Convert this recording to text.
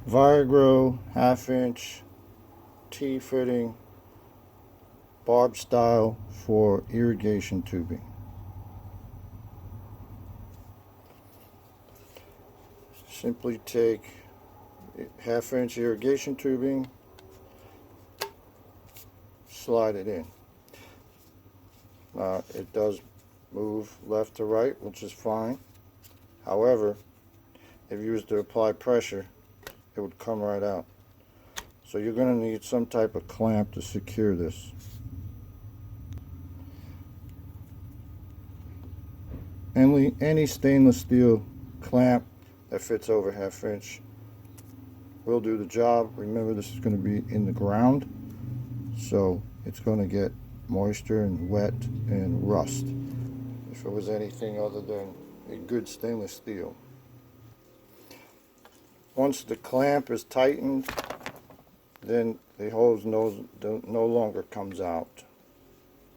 Viagrow 1/2 inch T-fitting barb style for irrigation tubing. Simply take 1/2 inch irrigation tubing, slide it in. It does move left to right, which is fine. However, if you was to apply pressure, it would come right out. So you're going to need some type of clamp to secure this. Any stainless steel clamp that fits over 1/2 inch will do the job. Remember, this is going to be in the ground, so it's going to get moisture and wet and rust if it was anything other than a good stainless steel. Once the clamp is tightened, then the hose no longer comes out.